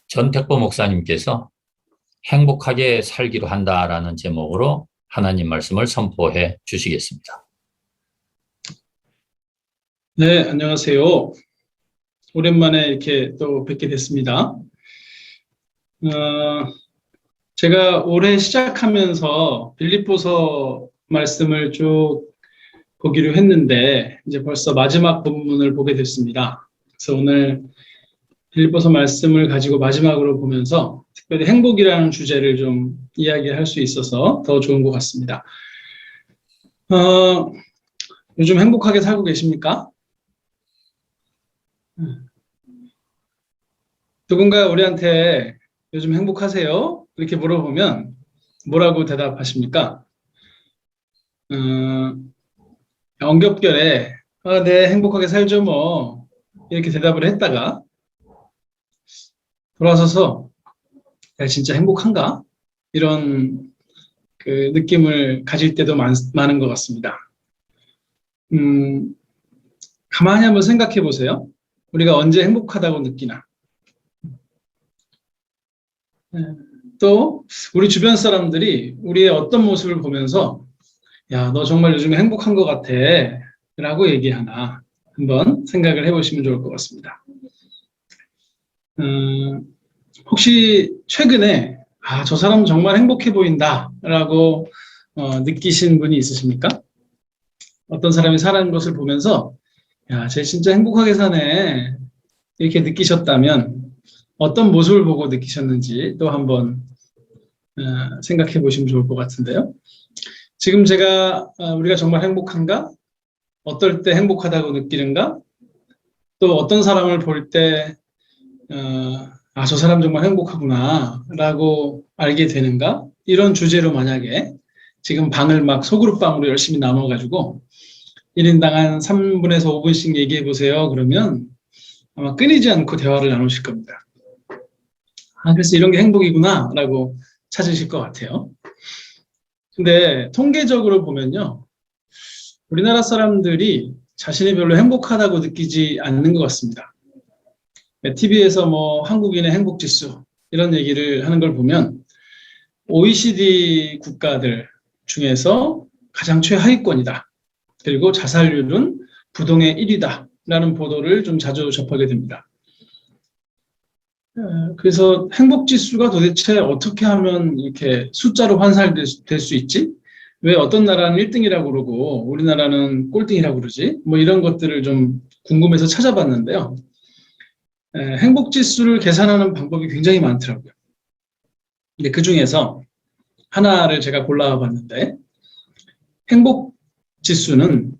전택보 목사님께서 행복하게 살기로 한다라는 제목으로 하나님 말씀을 선포해 주시겠습니다. 네, 안녕하세요. 오랜만에 이렇게 또 뵙게 됐습니다. 제가 올해 시작하면서 빌립보서 말씀을 쭉 보기로 했는데 이제 벌써 마지막 본문을 보게 됐습니다. 그래서 오늘 빌립보서 말씀을 가지고 마지막으로 보면서 특별히 행복이라는 주제를 좀 이야기할 수 있어서 더 좋은 것 같습니다. 요즘 행복하게 살고 계십니까? 누군가 우리한테 요즘 행복하세요? 이렇게 물어보면 뭐라고 대답하십니까? 엉겹결에 네, 행복하게 살죠 뭐 이렇게 대답을 했다가 돌아서서 야, 진짜 행복한가? 이런 그 느낌을 가질 때도 많은 것 같습니다. 가만히 한번 생각해 보세요. 우리가 언제 행복하다고 느끼나? 또 우리 주변 사람들이 우리의 어떤 모습을 보면서 야, 너 정말 요즘에 행복한 것 같아 라고 얘기하나 한번 생각을 해보시면 좋을 것 같습니다. 혹시 최근에 저 사람 정말 행복해 보인다 라고 느끼신 분이 있으십니까? 어떤 사람이 사는 것을 보면서 야, 쟤 진짜 행복하게 사네 이렇게 느끼셨다면 어떤 모습을 보고 느끼셨는지 또 한번 생각해 보시면 좋을 것 같은데요. 지금 우리가 정말 행복한가? 어떨 때 행복하다고 느끼는가? 또 어떤 사람을 볼 때, 저 사람 정말 행복하구나, 라고 알게 되는가? 이런 주제로 만약에 지금 방을 막 소그룹방으로 열심히 나눠가지고 1인당 한 3분에서 5분씩 얘기해 보세요. 그러면 아마 끊이지 않고 대화를 나누실 겁니다. 그래서 이런 게 행복이구나, 라고 찾으실 것 같아요. 근데 통계적으로 보면요. 우리나라 사람들이 자신이 별로 행복하다고 느끼지 않는 것 같습니다. TV에서 뭐 한국인의 행복지수 이런 얘기를 하는 걸 보면 OECD 국가들 중에서 가장 최하위권이다. 그리고 자살률은 부동의 1위다. 라는 보도를 좀 자주 접하게 됩니다. 그래서 행복지수가 도대체 어떻게 하면 이렇게 숫자로 환산될 수 있지? 왜 어떤 나라는 1등이라고 그러고 우리나라는 꼴등이라고 그러지? 뭐 이런 것들을 좀 궁금해서 찾아봤는데요. 행복지수를 계산하는 방법이 굉장히 많더라고요. 근데 그 중에서 하나를 제가 골라봤는데 행복지수는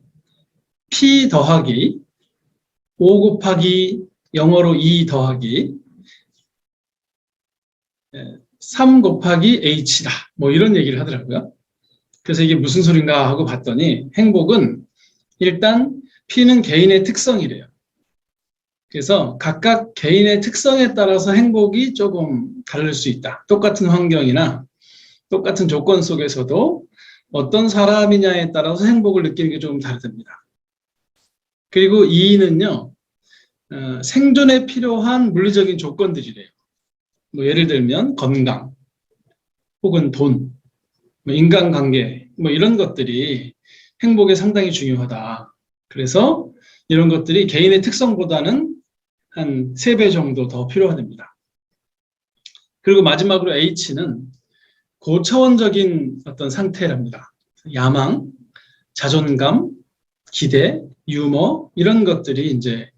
P 더하기 5 곱하기 영어로 2 더하기 3 곱하기 H다. 뭐 이런 얘기를 하더라고요. 그래서 이게 무슨 소린가 하고 봤더니 행복은 일단 P는 개인의 특성이래요. 그래서 각각 개인의 특성에 따라서 행복이 조금 다를 수 있다. 똑같은 환경이나 똑같은 조건 속에서도 어떤 사람이냐에 따라서 행복을 느끼는 게 조금 다르답니다. 그리고 E는요, 생존에 필요한 물리적인 조건들이래요. 뭐 예를 들면 건강, 혹은 돈, 뭐 인간관계, 뭐 이런 것들이 행복에 상당히 중요하다. 그래서 이런 것들이 개인의 특성보다는 한 3배 정도 더 필요하답니다. 그리고 마지막으로 H는 고차원적인 어떤 상태랍니다. 야망, 자존감, 기대, 유머 이런 것들이 이제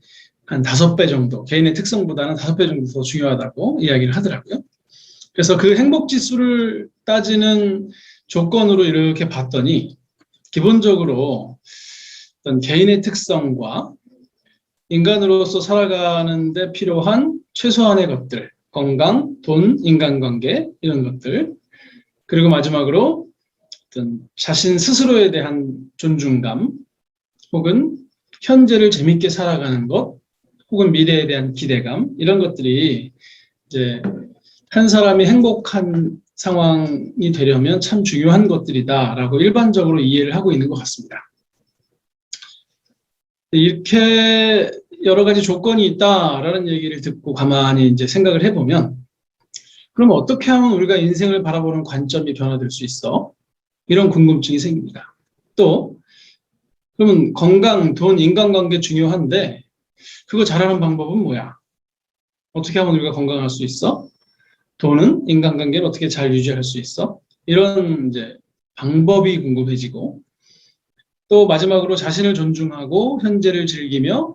한 5배 정도, 개인의 특성보다는 5배 정도 더 중요하다고 이야기를 하더라고요. 그래서 그 행복지수를 따지는 조건으로 이렇게 봤더니 기본적으로 어떤 개인의 특성과 인간으로서 살아가는 데 필요한 최소한의 것들, 건강, 돈, 인간관계 이런 것들, 그리고 마지막으로 어떤 자신 스스로에 대한 존중감, 혹은 현재를 재밌게 살아가는 것, 혹은 미래에 대한 기대감 이런 것들이 이제 한 사람이 행복한 상황이 되려면 참 중요한 것들이다라고 일반적으로 이해를 하고 있는 것 같습니다. 이렇게 여러 가지 조건이 있다라는 얘기를 듣고 가만히 이제 생각을 해보면 그럼 어떻게 하면 우리가 인생을 바라보는 관점이 변화될 수 있어? 이런 궁금증이 생깁니다. 또 그러면 건강, 돈, 인간관계 중요한데 그거 잘하는 방법은 뭐야? 어떻게 하면 우리가 건강할 수 있어? 돈은 인간관계를 어떻게 잘 유지할 수 있어? 이런 이제 방법이 궁금해지고 또 마지막으로 자신을 존중하고 현재를 즐기며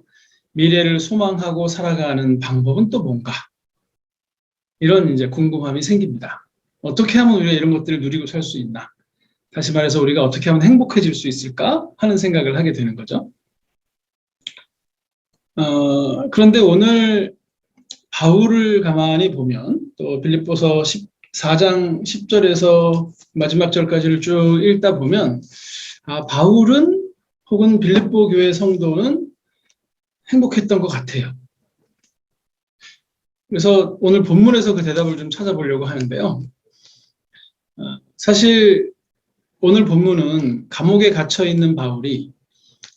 미래를 소망하고 살아가는 방법은 또 뭔가? 이런 이제 궁금함이 생깁니다. 어떻게 하면 우리가 이런 것들을 누리고 살 수 있나? 다시 말해서 우리가 어떻게 하면 행복해질 수 있을까? 하는 생각을 하게 되는 거죠. 그런데 오늘 바울을 가만히 보면 또 빌립보서 14장 10절에서 마지막 절까지를 쭉 읽다 보면 바울은 혹은 빌립보 교회 성도는 행복했던 것 같아요. 그래서 오늘 본문에서 그 대답을 좀 찾아보려고 하는데요. 사실 오늘 본문은 감옥에 갇혀 있는 바울이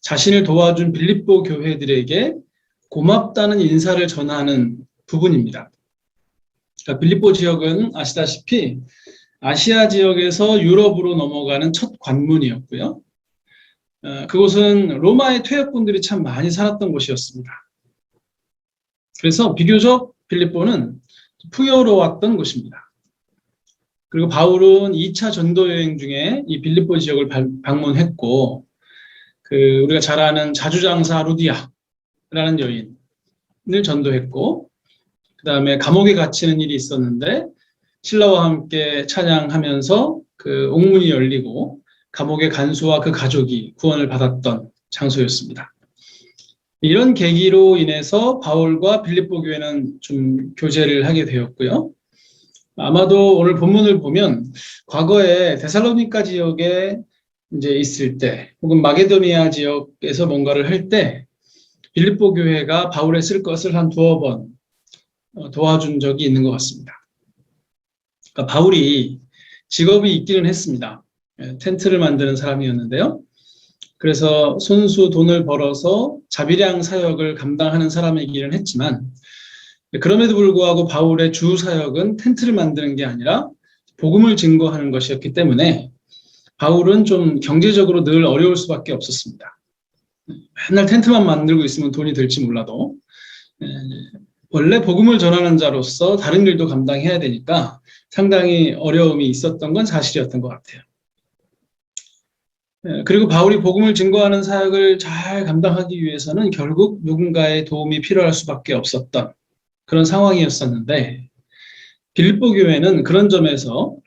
자신을 도와준 빌립보 교회들에게 고맙다는 인사를 전하는 부분입니다. 그러니까 빌립보 지역은 아시다시피 아시아 지역에서 유럽으로 넘어가는 첫 관문이었고요. 그곳은 로마의 퇴역군들이 참 많이 살았던 곳이었습니다. 그래서 비교적 빌립보는 풍요로웠던 곳입니다. 그리고 바울은 2차 전도 여행 중에 이 빌립보 지역을 방문했고, 우리가 잘 아는 자주장사 루디아라는 여인을 전도했고, 그 다음에 감옥에 갇히는 일이 있었는데, 신라와 함께 찬양하면서 그 옥문이 열리고, 감옥의 간수와 그 가족이 구원을 받았던 장소였습니다. 이런 계기로 인해서 바울과 빌립보 교회는 좀 교제를 하게 되었고요. 아마도 오늘 본문을 보면 과거에 데살로니가 지역에 이제 있을 때 혹은 마게도니아 지역에서 뭔가를 할 때 빌립보 교회가 바울의 쓸 것을 한 두어 번 도와준 적이 있는 것 같습니다. 그러니까 바울이 직업이 있기는 했습니다. 텐트를 만드는 사람이었는데요. 그래서 손수 돈을 벌어서 자비량 사역을 감당하는 사람이기는 했지만 그럼에도 불구하고 바울의 주 사역은 텐트를 만드는 게 아니라 복음을 증거하는 것이었기 때문에 바울은 좀 경제적으로 늘 어려울 수밖에 없었습니다. 맨날 텐트만 만들고 있으면 돈이 될지 몰라도 원래 복음을 전하는 자로서 다른 일도 감당해야 되니까 상당히 어려움이 있었던 건 사실이었던 것 같아요. 그리고 바울이 복음을 증거하는 사역을 잘 감당하기 위해서는 결국 누군가의 도움이 필요할 수밖에 없었던 그런 상황이었었는데 빌립보 교회는 그런 점에서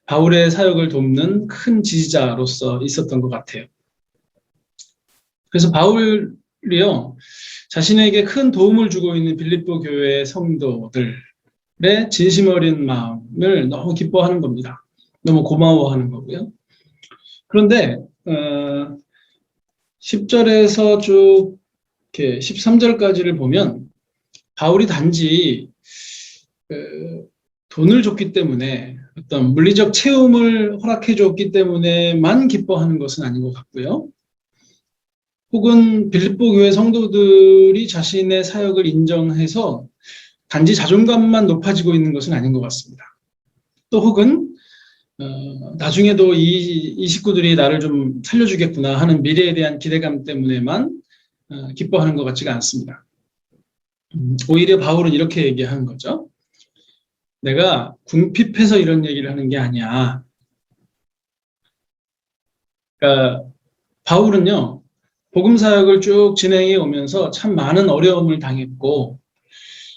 바울의 사역을 돕는 큰 지지자로서 있었던 것 같아요. 그래서 바울이요, 자신에게 큰 도움을 주고 있는 빌립보 교회의 성도들의 진심 어린 마음을 너무 기뻐하는 겁니다. 너무 고마워하는 거고요. 그런데 10절에서 쭉 이렇게 13절까지를 보면 바울이 단지 돈을 줬기 때문에 어떤 물리적 채움을 허락해 줬기 때문에만 기뻐하는 것은 아닌 것 같고요. 혹은 빌립보 교회 성도들이 자신의 사역을 인정해서 단지 자존감만 높아지고 있는 것은 아닌 것 같습니다. 또 혹은 나중에도 이 식구들이 나를 좀 살려주겠구나 하는 미래에 대한 기대감 때문에만 기뻐하는 것 같지가 않습니다. 오히려 바울은 이렇게 얘기하는 거죠. 내가 궁핍해서 이런 얘기를 하는 게 아니야. 그러니까 바울은요, 복음 사역을 쭉 진행해 오면서 참 많은 어려움을 당했고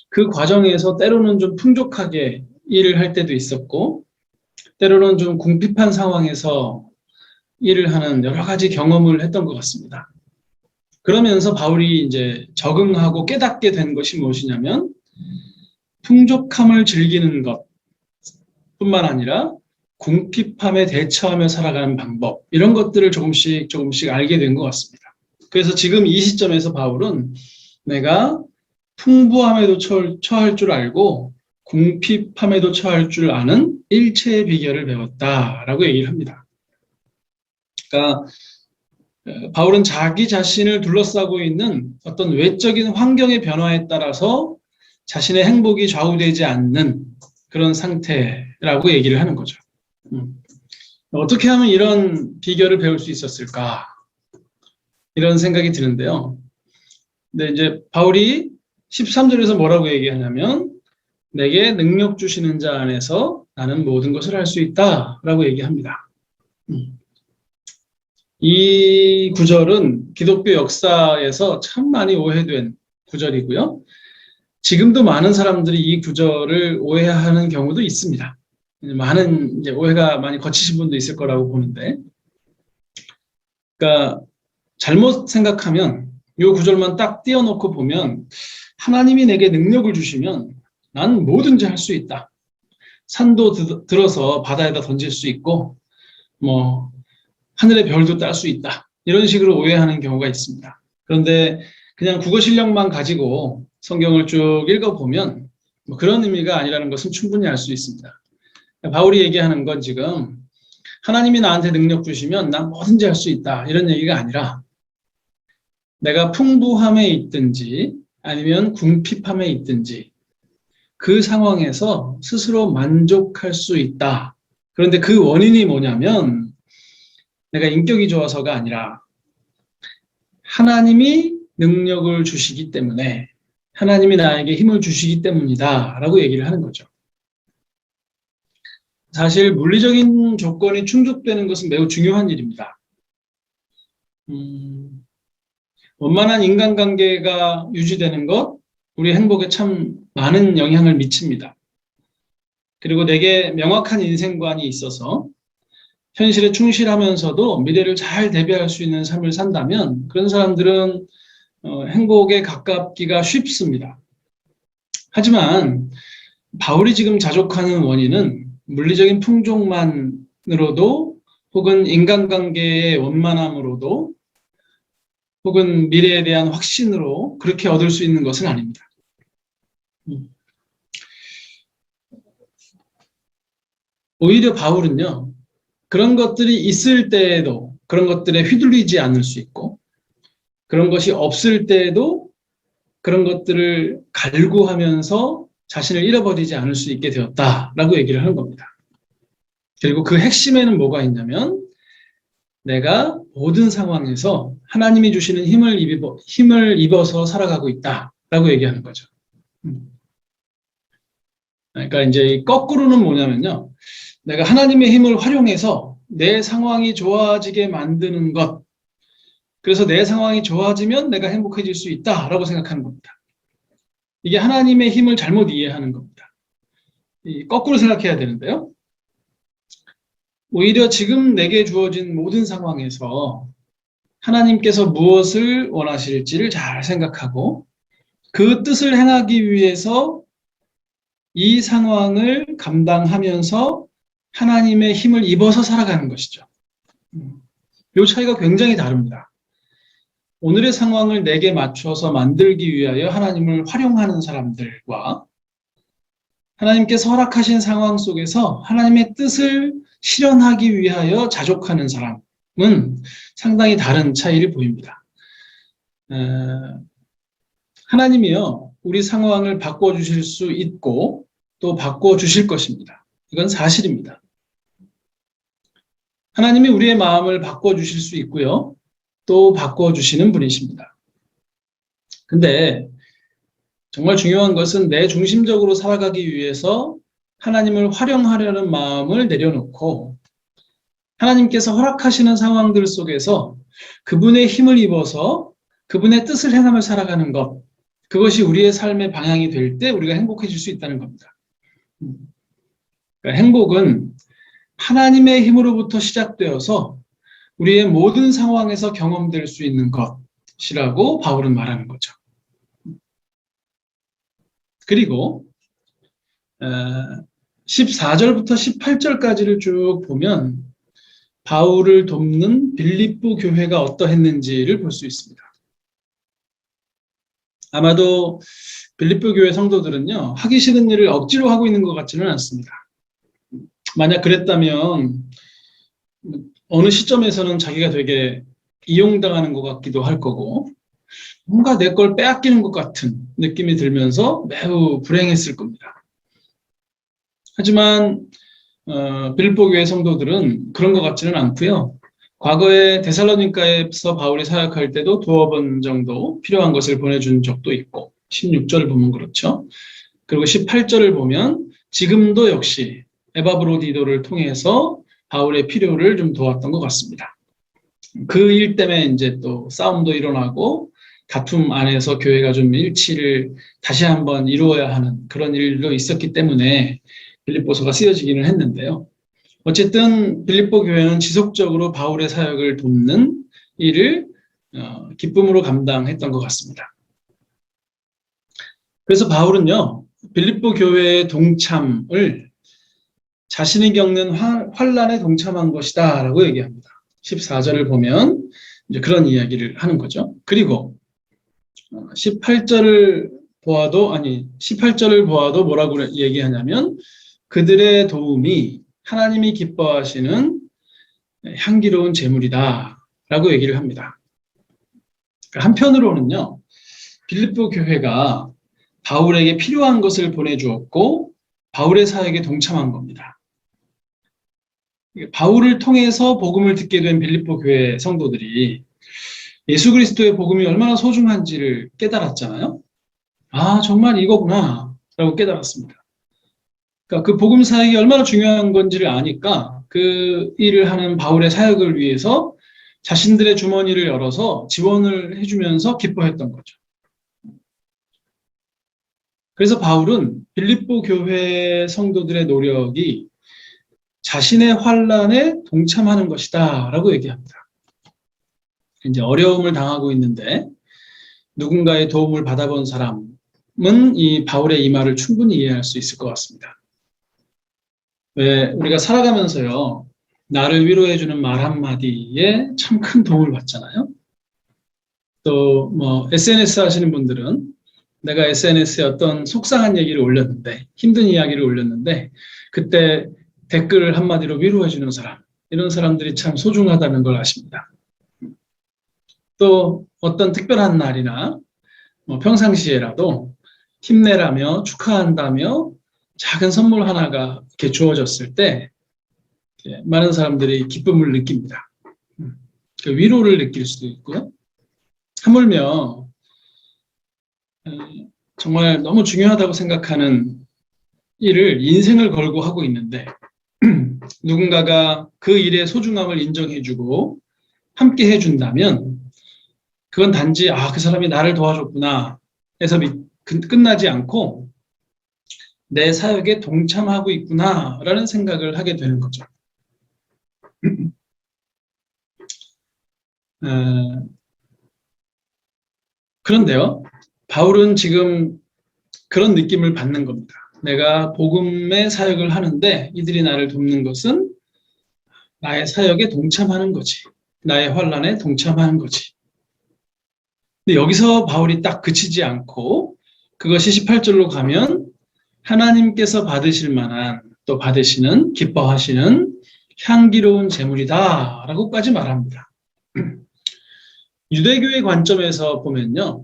그 과정에서 때로는 좀 풍족하게 일을 할 때도 있었고 때로는 좀 궁핍한 상황에서 일을 하는 여러 가지 경험을 했던 것 같습니다. 그러면서 바울이 이제 적응하고 깨닫게 된 것이 무엇이냐면 풍족함을 즐기는 것뿐만 아니라 궁핍함에 대처하며 살아가는 방법, 이런 것들을 조금씩 알게 된 것 같습니다. 그래서 지금 이 시점에서 바울은 내가 풍부함에도 처할 줄 알고 궁핍함에도 처할 줄 아는 일체의 비결을 배웠다라고 얘기를 합니다. 그러니까 바울은 자기 자신을 둘러싸고 있는 어떤 외적인 환경의 변화에 따라서 자신의 행복이 좌우되지 않는 그런 상태라고 얘기를 하는 거죠. 어떻게 하면 이런 비결을 배울 수 있었을까? 이런 생각이 드는데요. 근데 이제 바울이 13절에서 뭐라고 얘기하냐면 내게 능력 주시는 자 안에서 나는 모든 것을 할 수 있다라고 얘기합니다. 이 구절은 기독교 역사에서 참 많이 오해된 구절이고요. 지금도 많은 사람들이 이 구절을 오해하는 경우도 있습니다. 많은 이제 오해가 많이 거치신 분도 있을 거라고 보는데, 그러니까 잘못 생각하면 이 구절만 딱 띄워놓고 보면 하나님이 내게 능력을 주시면 난 뭐든지 할 수 있다. 산도 들어서 바다에다 던질 수 있고, 뭐 하늘의 별도 딸 수 있다. 이런 식으로 오해하는 경우가 있습니다. 그런데 그냥 국어 실력만 가지고 성경을 쭉 읽어보면 뭐 그런 의미가 아니라는 것은 충분히 알 수 있습니다. 바울이 얘기하는 건 지금 하나님이 나한테 능력 주시면 난 뭐든지 할 수 있다. 이런 얘기가 아니라 내가 풍부함에 있든지 아니면 궁핍함에 있든지 그 상황에서 스스로 만족할 수 있다. 그런데 그 원인이 뭐냐면 내가 인격이 좋아서가 아니라 하나님이 능력을 주시기 때문에 하나님이 나에게 힘을 주시기 때문이다 라고 얘기를 하는 거죠. 사실 물리적인 조건이 충족되는 것은 매우 중요한 일입니다. 원만한 인간관계가 유지되는 것, 우리 행복에 참 많은 영향을 미칩니다. 그리고 내게 명확한 인생관이 있어서 현실에 충실하면서도 미래를 잘 대비할 수 있는 삶을 산다면 그런 사람들은 행복에 가깝기가 쉽습니다. 하지만 바울이 지금 자족하는 원인은 물리적인 풍족만으로도 혹은 인간관계의 원만함으로도 혹은 미래에 대한 확신으로 그렇게 얻을 수 있는 것은 아닙니다. 오히려 바울은요, 그런 것들이 있을 때에도 그런 것들에 휘둘리지 않을 수 있고 그런 것이 없을 때에도 그런 것들을 갈구하면서 자신을 잃어버리지 않을 수 있게 되었다라고 얘기를 하는 겁니다. 그리고 그 핵심에는 뭐가 있냐면 내가 모든 상황에서 하나님이 주시는 힘을 입어서 살아가고 있다라고 얘기하는 거죠. 그러니까 이제 거꾸로는 뭐냐면요. 내가 하나님의 힘을 활용해서 내 상황이 좋아지게 만드는 것. 그래서 내 상황이 좋아지면 내가 행복해질 수 있다라고 생각하는 겁니다. 이게 하나님의 힘을 잘못 이해하는 겁니다. 거꾸로 생각해야 되는데요. 오히려 지금 내게 주어진 모든 상황에서 하나님께서 무엇을 원하실지를 잘 생각하고 그 뜻을 행하기 위해서 이 상황을 감당하면서 하나님의 힘을 입어서 살아가는 것이죠. 이 차이가 굉장히 다릅니다. 오늘의 상황을 내게 맞춰서 만들기 위하여 하나님을 활용하는 사람들과 하나님께서 허락하신 상황 속에서 하나님의 뜻을 실현하기 위하여 자족하는 사람은 상당히 다른 차이를 보입니다. 하나님이요, 우리 상황을 바꿔주실 수 있고 또 바꿔주실 것입니다. 이건 사실입니다. 하나님이 우리의 마음을 바꿔주실 수 있고요. 또 바꿔주시는 분이십니다. 근데 정말 중요한 것은 내 중심적으로 살아가기 위해서 하나님을 활용하려는 마음을 내려놓고 하나님께서 허락하시는 상황들 속에서 그분의 힘을 입어서 그분의 뜻을 행하며 살아가는 것, 그것이 우리의 삶의 방향이 될 때 우리가 행복해질 수 있다는 겁니다. 그러니까 행복은 하나님의 힘으로부터 시작되어서 우리의 모든 상황에서 경험될 수 있는 것이라고 바울은 말하는 거죠. 그리고 14절부터 18절까지를 쭉 보면 바울을 돕는 빌립보 교회가 어떠했는지를 볼 수 있습니다. 아마도 빌립보 교회 성도들은요, 하기 싫은 일을 억지로 하고 있는 것 같지는 않습니다. 만약 그랬다면 어느 시점에서는 자기가 되게 이용당하는 것 같기도 할 거고 뭔가 내 걸 빼앗기는 것 같은 느낌이 들면서 매우 불행했을 겁니다. 하지만 빌립보 교회 성도들은 그런 것 같지는 않고요. 과거에 데살로니가에서 바울이 사역할 때도 두어 번 정도 필요한 것을 보내준 적도 있고 16절을 보면 그렇죠. 그리고 18절을 보면 지금도 역시 에바브로디도를 통해서 바울의 필요를 좀 도왔던 것 같습니다. 그 일 때문에 이제 또 싸움도 일어나고 다툼 안에서 교회가 좀 일치를 다시 한번 이루어야 하는 그런 일도 있었기 때문에 빌립보서가 쓰여지기는 했는데요. 어쨌든 빌립보 교회는 지속적으로 바울의 사역을 돕는 일을 기쁨으로 감당했던 것 같습니다. 그래서 바울은요, 빌립보 교회의 동참을 자신이 겪는 환란에 동참한 것이다 라고 얘기합니다. 14절을 보면 이제 그런 이야기를 하는 거죠. 그리고 18절을 보아도 뭐라고 얘기하냐면 그들의 도움이 하나님이 기뻐하시는 향기로운 제물이다 라고 얘기를 합니다. 한편으로는요, 빌립보 교회가 바울에게 필요한 것을 보내주었고 바울의 사역에 동참한 겁니다. 바울을 통해서 복음을 듣게 된 빌립보 교회 성도들이 예수 그리스도의 복음이 얼마나 소중한지를 깨달았잖아요. 아, 정말 이거구나 라고 깨달았습니다. 그러니까 그 복음 사역이 얼마나 중요한 건지를 아니까 그 일을 하는 바울의 사역을 위해서 자신들의 주머니를 열어서 지원을 해주면서 기뻐했던 거죠. 그래서 바울은 빌립보 교회 성도들의 노력이 자신의 환란에 동참하는 것이다 라고 얘기합니다. 이제 어려움을 당하고 있는데 누군가의 도움을 받아본 사람은 이 바울의 이 말을 충분히 이해할 수 있을 것 같습니다. 왜 우리가 살아가면서요, 나를 위로해주는 말 한마디에 참 큰 도움을 받잖아요. 또 SNS 하시는 분들은 내가 SNS에 어떤 속상한 얘기를 올렸는데, 힘든 이야기를 올렸는데 그때 댓글 한마디로 위로해주는 사람, 이런 사람들이 참 소중하다는 걸 아십니다. 또 어떤 특별한 날이나 평상시에라도 힘내라며 축하한다며 작은 선물 하나가 이렇게 주어졌을 때 많은 사람들이 기쁨을 느낍니다. 위로를 느낄 수도 있고요. 하물며 정말 너무 중요하다고 생각하는 일을 인생을 걸고 하고 있는데 누군가가 그 일의 소중함을 인정해주고 함께 해준다면 그건 단지 그 사람이 나를 도와줬구나 해서 끝나지 않고 내 사역에 동참하고 있구나라는 생각을 하게 되는 거죠. 그런데요, 바울은 지금 그런 느낌을 받는 겁니다. 내가 복음의 사역을 하는데 이들이 나를 돕는 것은 나의 사역에 동참하는 거지. 나의 환란에 동참하는 거지. 근데 여기서 바울이 딱 그치지 않고 그것이 18절로 가면 하나님께서 받으실 만한 또 받으시는 기뻐하시는 향기로운 제물이다 라고까지 말합니다. 유대교의 관점에서 보면요,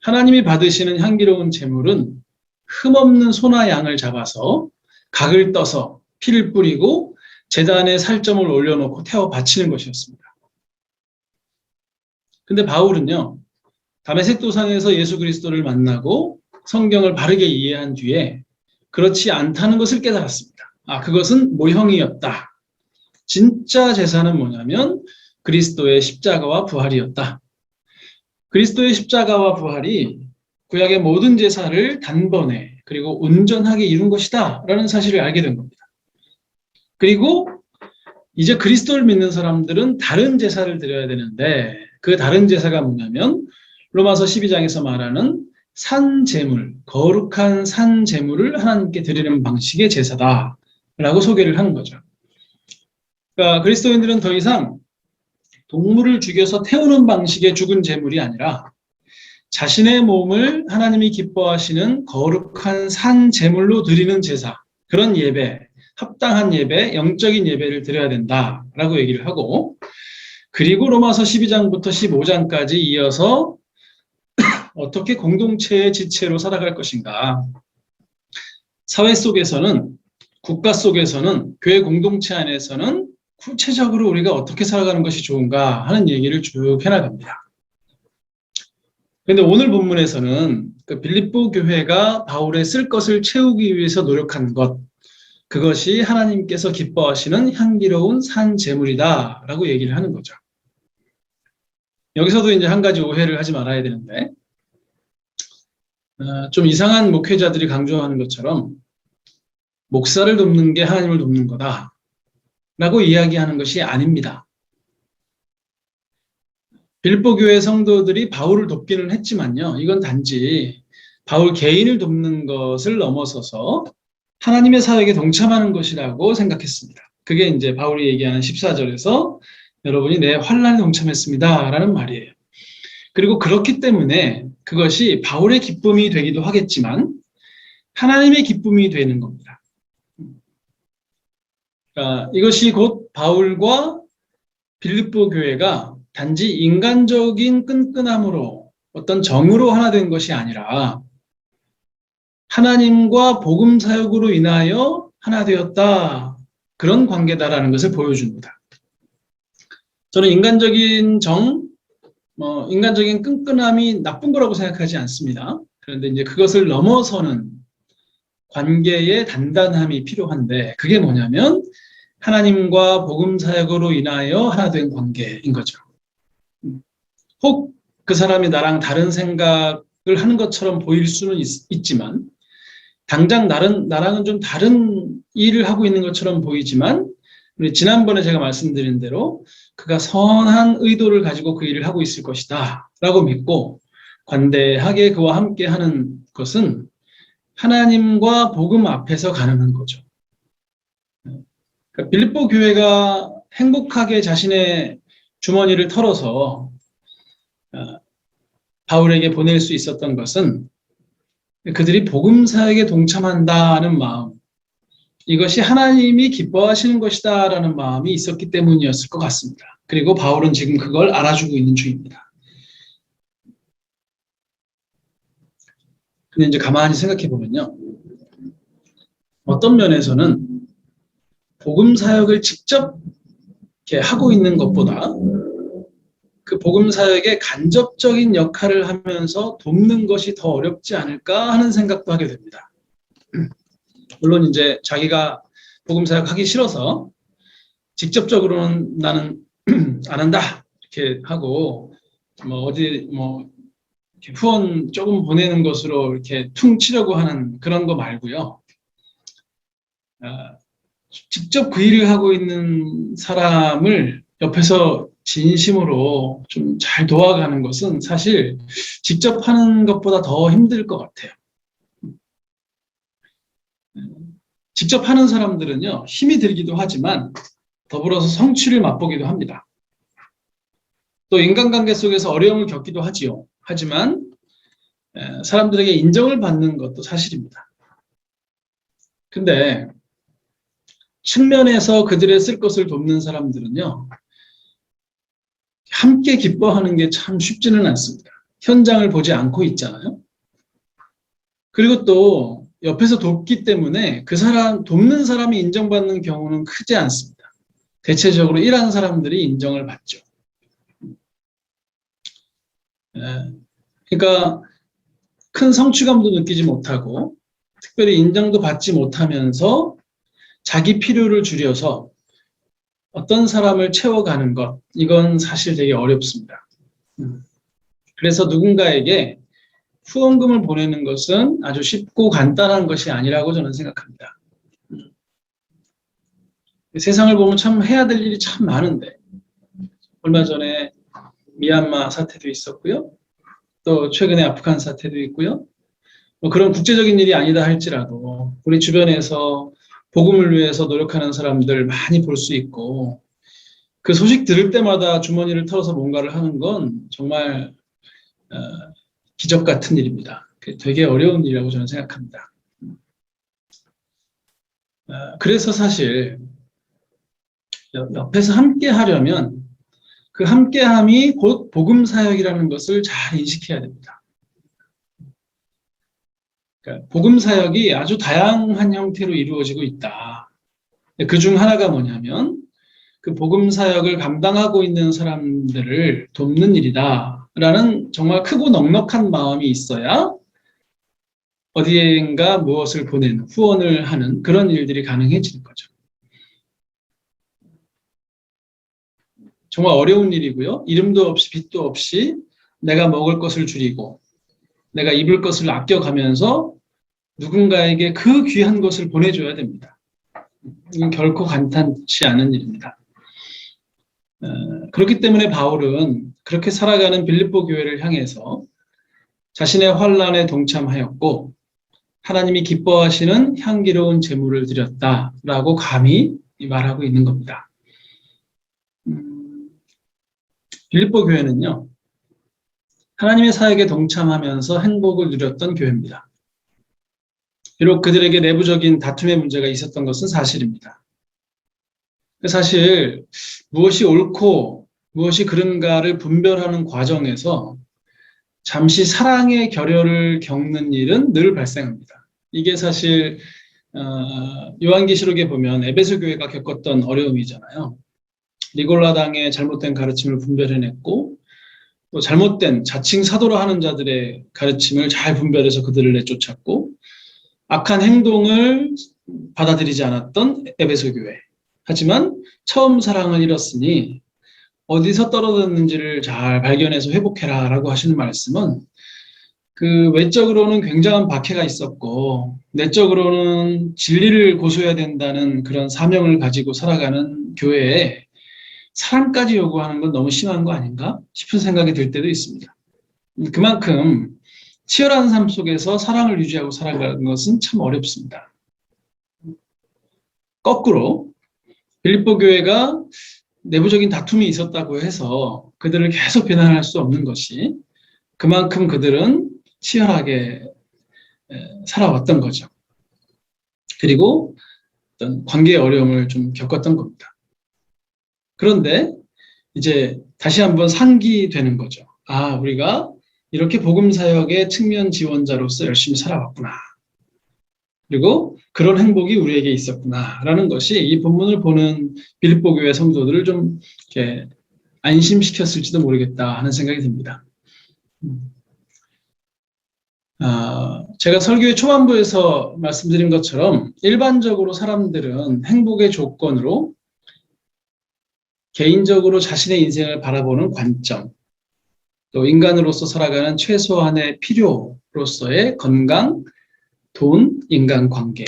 하나님이 받으시는 향기로운 제물은 흠없는 소나 양을 잡아서 각을 떠서 피를 뿌리고 제단에 살점을 올려놓고 태워 바치는 것이었습니다. 근데 바울은요, 다메섹 도상에서 예수 그리스도를 만나고 성경을 바르게 이해한 뒤에 그렇지 않다는 것을 깨달았습니다. 그것은 모형이었다. 진짜 제사는 뭐냐면 그리스도의 십자가와 부활이었다. 그리스도의 십자가와 부활이 구약의 모든 제사를 단번에 그리고 온전하게 이룬 것이다 라는 사실을 알게 된 겁니다. 그리고 이제 그리스도를 믿는 사람들은 다른 제사를 드려야 되는데 그 다른 제사가 뭐냐면 로마서 12장에서 말하는 산제물, 거룩한 산제물을 하나님께 드리는 방식의 제사다 라고 소개를 하는 거죠. 그러니까 그리스도인들은 더 이상 동물을 죽여서 태우는 방식의 죽은 제물이 아니라 자신의 몸을 하나님이 기뻐하시는 거룩한 산제물로 드리는 제사, 그런 예배, 합당한 예배, 영적인 예배를 드려야 된다라고 얘기를 하고, 그리고 로마서 12장부터 15장까지 이어서 어떻게 공동체의 지체로 살아갈 것인가. 사회 속에서는 국가 속에서는, 교회 공동체 안에서는 구체적으로 우리가 어떻게 살아가는 것이 좋은가 하는 얘기를 쭉 해나갑니다. 그런데 오늘 본문에서는 그 빌립보 교회가 바울의 쓸 것을 채우기 위해서 노력한 것, 그것이 하나님께서 기뻐하시는 향기로운 산 제물이다라고 얘기를 하는 거죠. 여기서도 이제 한 가지 오해를 하지 말아야 되는데, 좀 이상한 목회자들이 강조하는 것처럼 목사를 돕는 게 하나님을 돕는 거다 라고 이야기하는 것이 아닙니다. 빌립보 교회 성도들이 바울을 돕기는 했지만요, 이건 단지 바울 개인을 돕는 것을 넘어서서 하나님의 사역에 동참하는 것이라고 생각했습니다. 그게 이제 바울이 얘기하는 14절에서 여러분이 내 환난에 동참했습니다 라는 말이에요. 그리고 그렇기 때문에 그것이 바울의 기쁨이 되기도 하겠지만 하나님의 기쁨이 되는 겁니다. 그러니까 이것이 곧 바울과 빌립보 교회가 단지 인간적인 끈끈함으로 어떤 정으로 하나 된 것이 아니라 하나님과 복음 사역으로 인하여 하나 되었다. 그런 관계다라는 것을 보여줍니다. 저는 인간적인 인간적인 끈끈함이 나쁜 거라고 생각하지 않습니다. 그런데 이제 그것을 넘어서는 관계의 단단함이 필요한데 그게 뭐냐면 하나님과 복음 사역으로 인하여 하나 된 관계인 거죠. 혹 그 사람이 나랑 다른 생각을 하는 것처럼 보일 수는 있지만 당장 나랑은 좀 다른 일을 하고 있는 것처럼 보이지만 지난번에 제가 말씀드린 대로 그가 선한 의도를 가지고 그 일을 하고 있을 것이다 라고 믿고 관대하게 그와 함께 하는 것은 하나님과 복음 앞에서 가능한 거죠. 그러니까 빌립보 교회가 행복하게 자신의 주머니를 털어서 바울에게 보낼 수 있었던 것은 그들이 복음 사역에 동참한다는 마음, 이것이 하나님이 기뻐하시는 것이다라는 마음이 있었기 때문이었을 것 같습니다. 그리고 바울은 지금 그걸 알아주고 있는 중입니다. 근데 이제 가만히 생각해 보면요, 어떤 면에서는 복음 사역을 직접 이렇게 하고 있는 것보다 그 복음 사역의 간접적인 역할을 하면서 돕는 것이 더 어렵지 않을까 하는 생각도 하게 됩니다. 물론 이제 자기가 복음 사역 하기 싫어서 직접적으로는 나는 안 한다 이렇게 하고 어디 이렇게 후원 조금 보내는 것으로 이렇게 퉁 치려고 하는 그런 거 말고요. 직접 그 일을 하고 있는 사람을 옆에서 진심으로 좀 잘 도와가는 것은 사실 직접 하는 것보다 더 힘들 것 같아요. 직접 하는 사람들은요, 힘이 들기도 하지만 더불어서 성취를 맛보기도 합니다. 또 인간관계 속에서 어려움을 겪기도 하지요. 하지만 사람들에게 인정을 받는 것도 사실입니다. 근데 측면에서 그들의 쓸 것을 돕는 사람들은요, 함께 기뻐하는 게 참 쉽지는 않습니다. 현장을 보지 않고 있잖아요. 그리고 또 옆에서 돕기 때문에 그 사람, 돕는 사람이 인정받는 경우는 크지 않습니다. 대체적으로 일하는 사람들이 인정을 받죠. 그러니까 큰 성취감도 느끼지 못하고 특별히 인정도 받지 못하면서 자기 필요를 줄여서 어떤 사람을 채워가는 것, 이건 사실 되게 어렵습니다. 그래서 누군가에게 후원금을 보내는 것은 아주 쉽고 간단한 것이 아니라고 저는 생각합니다. 세상을 보면 참 해야 될 일이 참 많은데 얼마 전에 미얀마 사태도 있었고요. 또 최근에 아프간 사태도 있고요. 그런 국제적인 일이 아니다 할지라도 우리 주변에서 복음을 위해서 노력하는 사람들 많이 볼 수 있고 그 소식 들을 때마다 주머니를 털어서 뭔가를 하는 건 정말 기적 같은 일입니다. 되게 어려운 일이라고 저는 생각합니다. 그래서 사실 옆에서 함께 하려면 그 함께함이 곧 복음 사역이라는 것을 잘 인식해야 됩니다. 그러니까 복음 사역이 아주 다양한 형태로 이루어지고 있다. 그 중 하나가 뭐냐면 그 복음 사역을 감당하고 있는 사람들을 돕는 일이다라는 정말 크고 넉넉한 마음이 있어야 어디엔가 무엇을 보내는 후원을 하는 그런 일들이 가능해지는 거죠. 정말 어려운 일이고요. 이름도 없이 빛도 없이 내가 먹을 것을 줄이고 내가 입을 것을 아껴가면서 누군가에게 그 귀한 것을 보내줘야 됩니다. 이건 결코 간단치 않은 일입니다. 그렇기 때문에 바울은 그렇게 살아가는 빌립보 교회를 향해서 자신의 환난에 동참하였고 하나님이 기뻐하시는 향기로운 제물을 드렸다라고 감히 말하고 있는 겁니다. 빌립보 교회는요, 하나님의 사역에 동참하면서 행복을 누렸던 교회입니다. 비록 그들에게 내부적인 다툼의 문제가 있었던 것은 사실입니다. 사실 무엇이 옳고 무엇이 그른가를 분별하는 과정에서 잠시 사랑의 결여를 겪는 일은 늘 발생합니다. 이게 사실 요한계시록에 보면 에베소 교회가 겪었던 어려움이잖아요. 니골라당의 잘못된 가르침을 분별해냈고 또 잘못된 자칭 사도로 하는 자들의 가르침을 잘 분별해서 그들을 내쫓았고 악한 행동을 받아들이지 않았던 에베소 교회. 하지만 처음 사랑을 잃었으니 어디서 떨어졌는지를 잘 발견해서 회복해라 라고 하시는 말씀은 그 외적으로는 굉장한 박해가 있었고 내적으로는 진리를 고수해야 된다는 그런 사명을 가지고 살아가는 교회에 사랑까지 요구하는 건 너무 심한 거 아닌가 싶은 생각이 들 때도 있습니다. 그만큼 치열한 삶 속에서 사랑을 유지하고 살아가는 것은 참 어렵습니다. 거꾸로 빌립보 교회가 내부적인 다툼이 있었다고 해서 그들을 계속 비난할 수 없는 것이 그만큼 그들은 치열하게 살아왔던 거죠. 그리고 어떤 관계의 어려움을 좀 겪었던 겁니다. 그런데 이제 다시 한번 상기되는 거죠. 아, 우리가 이렇게 복음 사역의 측면 지원자로서 열심히 살아왔구나. 그리고 그런 행복이 우리에게 있었구나라는 것이 이 본문을 보는 빌립보 교회 성도들을 좀 이렇게 안심시켰을지도 모르겠다 하는 생각이 듭니다. 제가 설교의 초반부에서 말씀드린 것처럼 일반적으로 사람들은 행복의 조건으로 개인적으로 자신의 인생을 바라보는 관점, 또 인간으로서 살아가는 최소한의 필요로서의 건강, 돈, 인간관계,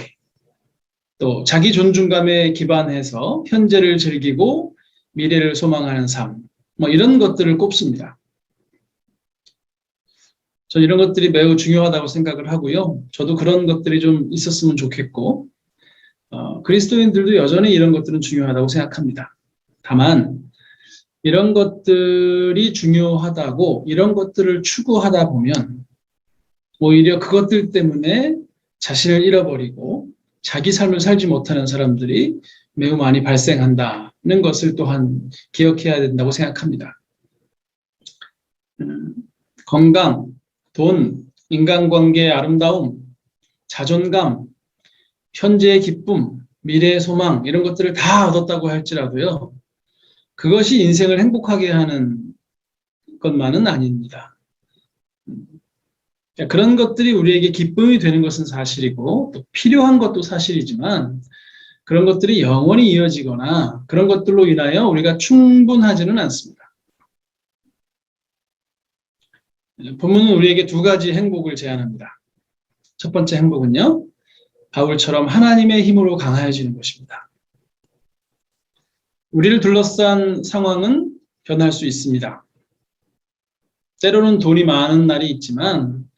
또 자기 존중감에 기반해서 현재를 즐기고 미래를 소망하는 삶, 이런 것들을 꼽습니다. 전 이런 것들이 매우 중요하다고 생각을 하고요. 저도 그런 것들이 좀 있었으면 좋겠고 그리스도인들도 여전히 이런 것들은 중요하다고 생각합니다. 다만 이런 것들이 중요하다고 이런 것들을 추구하다 보면 오히려 그것들 때문에 자신을 잃어버리고 자기 삶을 살지 못하는 사람들이 매우 많이 발생한다는 것을 또한 기억해야 된다고 생각합니다. 건강, 돈, 인간관계의 아름다움, 자존감, 현재의 기쁨, 미래의 소망 이런 것들을 다 얻었다고 할지라도요. 그것이 인생을 행복하게 하는 것만은 아닙니다. 그런 것들이 우리에게 기쁨이 되는 것은 사실이고 또 필요한 것도 사실이지만 그런 것들이 영원히 이어지거나 그런 것들로 인하여 우리가 충분하지는 않습니다. 본문은 우리에게 두 가지 행복을 제안합니다. 첫 번째 행복은요. 바울처럼 하나님의 힘으로 강하여지는 것입니다. 우리를 둘러싼 상황은 변할 수 있습니다. 때로는 돈이 많은 날이 있지만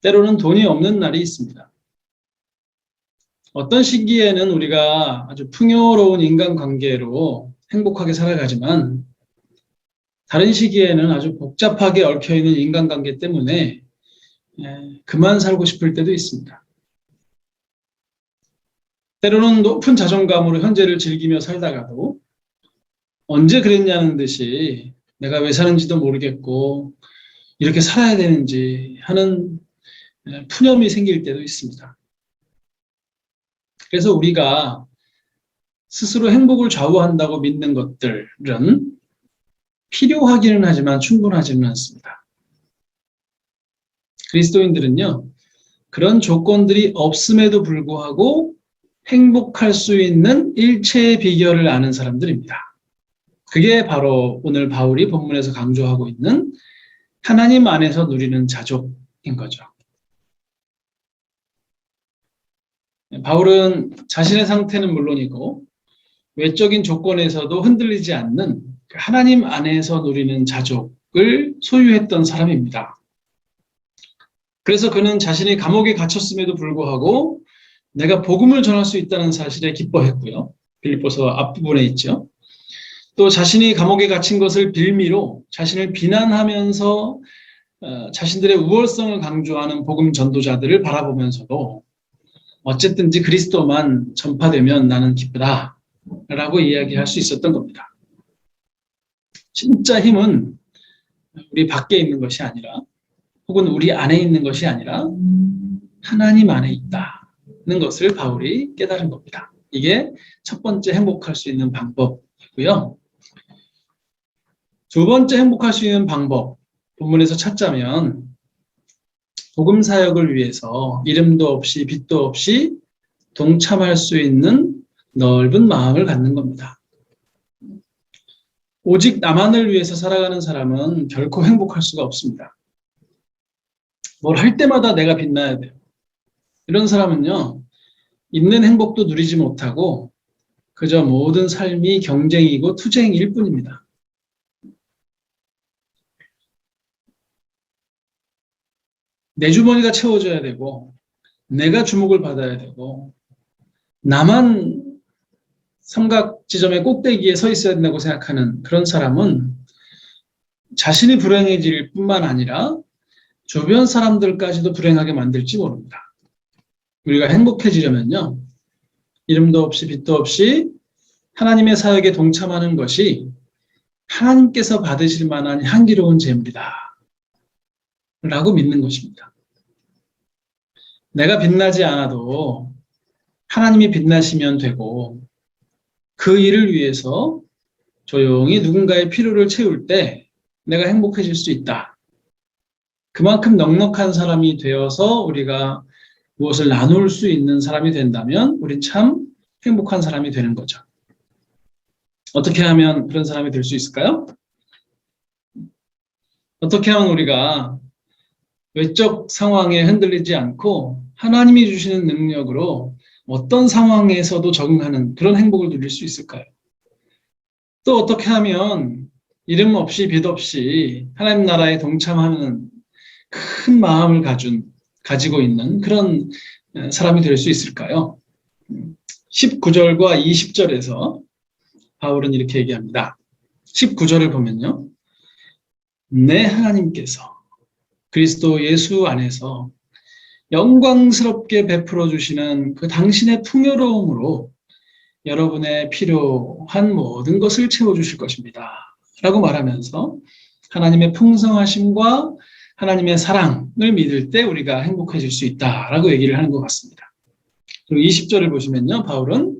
때로는 돈이 없는 날이 있습니다. 어떤 시기에는 우리가 아주 풍요로운 인간관계로 행복하게 살아가지만 다른 시기에는 아주 복잡하게 얽혀있는 인간관계 때문에 그만 살고 싶을 때도 있습니다. 때로는 높은 자존감으로 현재를 즐기며 살다가도 언제 그랬냐는 듯이 내가 왜 사는지도 모르겠고 이렇게 살아야 되는지 하는 푸념이 생길 때도 있습니다. 그래서 우리가 스스로 행복을 좌우한다고 믿는 것들은 필요하기는 하지만 충분하지는 않습니다. 그리스도인들은요, 그런 조건들이 없음에도 불구하고 행복할 수 있는 일체의 비결을 아는 사람들입니다. 그게 바로 오늘 바울이 본문에서 강조하고 있는 하나님 안에서 누리는 자족인 거죠. 바울은 자신의 상태는 물론이고 외적인 조건에서도 흔들리지 않는 하나님 안에서 누리는 자족을 소유했던 사람입니다. 그래서 그는 자신이 감옥에 갇혔음에도 불구하고 내가 복음을 전할 수 있다는 사실에 기뻐했고요. 빌립보서 앞부분에 있죠. 또 자신이 감옥에 갇힌 것을 빌미로 자신을 비난하면서 자신들의 우월성을 강조하는 복음 전도자들을 바라보면서도 어쨌든지 그리스도만 전파되면 나는 기쁘다 라고 이야기할 수 있었던 겁니다. 진짜 힘은 우리 밖에 있는 것이 아니라 혹은 우리 안에 있는 것이 아니라 하나님 안에 있다는 것을 바울이 깨달은 겁니다. 이게 첫 번째 행복할 수 있는 방법이고요. 두 번째 행복할 수 있는 방법, 본문에서 찾자면 복음 사역을 위해서 이름도 없이 빛도 없이 동참할 수 있는 넓은 마음을 갖는 겁니다. 오직 나만을 위해서 살아가는 사람은 결코 행복할 수가 없습니다. 뭘 할 때마다 내가 빛나야 돼요. 이런 사람은요, 있는 행복도 누리지 못하고 그저 모든 삶이 경쟁이고 투쟁일 뿐입니다. 내 주머니가 채워져야 되고 내가 주목을 받아야 되고 나만 삼각 지점의 꼭대기에 서 있어야 된다고 생각하는 그런 사람은 자신이 불행해질 뿐만 아니라 주변 사람들까지도 불행하게 만들지 모릅니다. 우리가 행복해지려면요, 이름도 없이 빛도 없이 하나님의 사역에 동참하는 것이 하나님께서 받으실 만한 향기로운 재물이다 라고 믿는 것입니다. 내가 빛나지 않아도 하나님이 빛나시면 되고 그 일을 위해서 조용히 누군가의 필요를 채울 때 내가 행복해질 수 있다. 그만큼 넉넉한 사람이 되어서 우리가 무엇을 나눌 수 있는 사람이 된다면 우린 참 행복한 사람이 되는 거죠. 어떻게 하면 그런 사람이 될 수 있을까요? 어떻게 하면 우리가 외적 상황에 흔들리지 않고 하나님이 주시는 능력으로 어떤 상황에서도 적응하는 그런 행복을 누릴 수 있을까요? 또 어떻게 하면 이름 없이 빛 없이 하나님 나라에 동참하는 큰 마음을 가지고 있는 그런 사람이 될 수 있을까요? 19절과 20절에서 바울은 이렇게 얘기합니다. 19절을 보면요. 내 하나님께서 그리스도 예수 안에서 영광스럽게 베풀어 주시는 그 당신의 풍요로움으로 여러분의 필요한 모든 것을 채워주실 것입니다. 라고 말하면서 하나님의 풍성하심과 하나님의 사랑을 믿을 때 우리가 행복해질 수 있다라고 얘기를 하는 것 같습니다. 그리고 20절을 보시면요. 바울은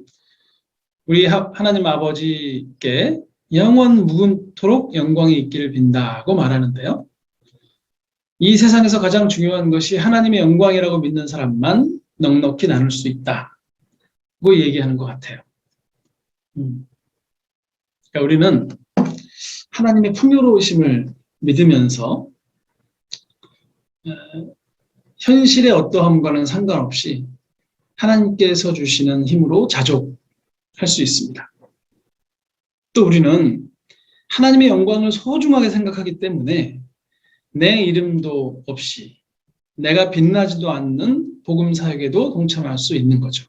우리 하나님 아버지께 영원 무금토록 영광이 있기를 빈다고 말하는데요. 이 세상에서 가장 중요한 것이 하나님의 영광이라고 믿는 사람만 넉넉히 나눌 수 있다고 얘기하는 것 같아요. 그러니까 우리는 하나님의 풍요로우심을 믿으면서 현실의 어떠함과는 상관없이 하나님께서 주시는 힘으로 자족할 수 있습니다. 또 우리는 하나님의 영광을 소중하게 생각하기 때문에 내 이름도 없이 내가 빛나지도 않는 복음 사역에도 동참할 수 있는 거죠.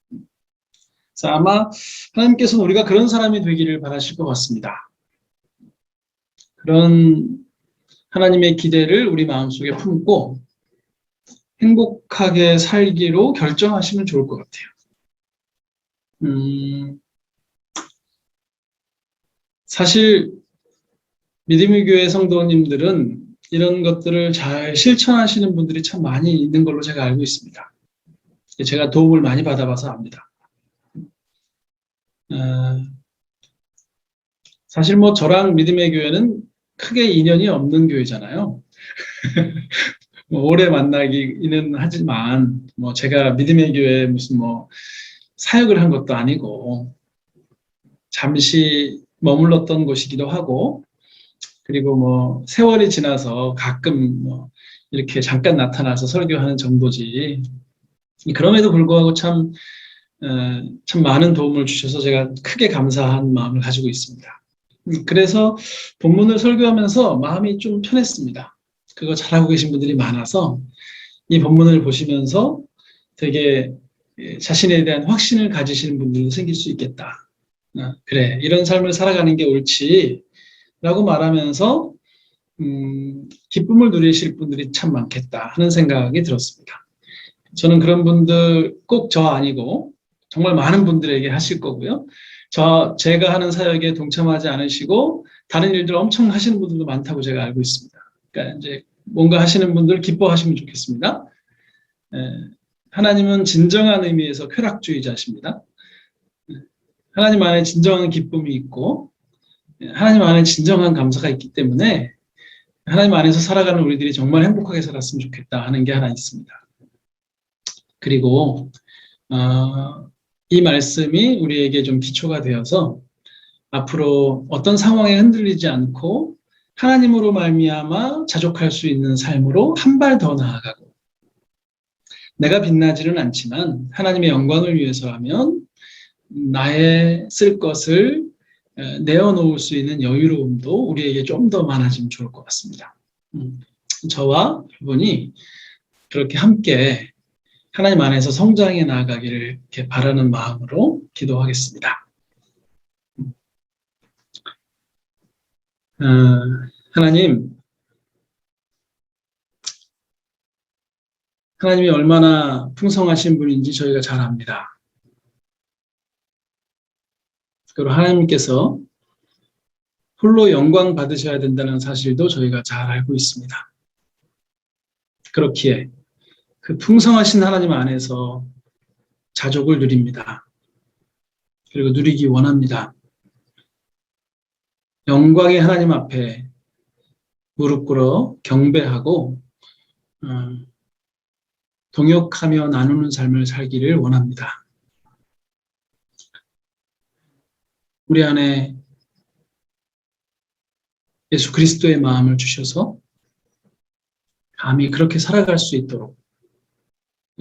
그래서 아마 하나님께서는 우리가 그런 사람이 되기를 바라실 것 같습니다. 그런 하나님의 기대를 우리 마음속에 품고 행복하게 살기로 결정하시면 좋을 것 같아요. 사실 믿음의 교회 성도님들은 이런 것들을 잘 실천하시는 분들이 참 많이 있는 걸로 제가 알고 있습니다. 제가 도움을 많이 받아봐서 압니다. 사실 뭐 저랑 믿음의 교회는 크게 인연이 없는 교회잖아요. 뭐 오래 만나기는 하지만 뭐 제가 믿음의 교회에 무슨 뭐 사역을 한 것도 아니고 잠시 머물렀던 곳이기도 하고 그리고 뭐 세월이 지나서 가끔 뭐 이렇게 잠깐 나타나서 설교하는 정도지. 그럼에도 불구하고 참 많은 도움을 주셔서 제가 크게 감사한 마음을 가지고 있습니다. 그래서 본문을 설교하면서 마음이 좀 편했습니다. 그거 잘하고 계신 분들이 많아서 이 본문을 보시면서 되게 자신에 대한 확신을 가지시는 분들도 생길 수 있겠다. 그래, 이런 삶을 살아가는 게 옳지라고 말하면서 기쁨을 누리실 분들이 참 많겠다 하는 생각이 들었습니다. 저는 그런 분들 꼭 저 아니고 정말 많은 분들에게 하실 거고요. 제가 하는 사역에 동참하지 않으시고 다른 일들 엄청 하시는 분들도 많다고 제가 알고 있습니다. 그러니까 이제 뭔가 하시는 분들 기뻐하시면 좋겠습니다. 하나님은 진정한 의미에서 쾌락주의자십니다. 하나님 안에 진정한 기쁨이 있고 하나님 안에 진정한 감사가 있기 때문에 하나님 안에서 살아가는 우리들이 정말 행복하게 살았으면 좋겠다 하는 게 하나 있습니다. 그리고 이 말씀이 우리에게 좀 기초가 되어서 앞으로 어떤 상황에 흔들리지 않고 하나님으로 말미암아 자족할 수 있는 삶으로 한 발 더 나아가고 내가 빛나지는 않지만 하나님의 영광을 위해서라면 나의 쓸 것을 내어놓을 수 있는 여유로움도 우리에게 좀 더 많아지면 좋을 것 같습니다. 저와 여러분이 그렇게 함께 하나님 안에서 성장해 나아가기를 이렇게 바라는 마음으로 기도하겠습니다. 하나님이 얼마나 풍성하신 분인지 저희가 잘 압니다. 그리고 하나님께서 홀로 영광 받으셔야 된다는 사실도 저희가 잘 알고 있습니다. 그렇기에 그 풍성하신 하나님 안에서 자족을 누립니다. 그리고 누리기 원합니다. 영광의 하나님 앞에 무릎 꿇어 경배하고 동역하며 나누는 삶을 살기를 원합니다. 우리 안에 예수 그리스도의 마음을 주셔서 감히 그렇게 살아갈 수 있도록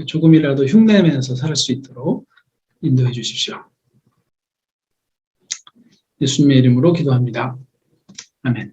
조금이라도 흉내내면서 살 수 있도록 인도해 주십시오. 예수님의 이름으로 기도합니다. 아멘.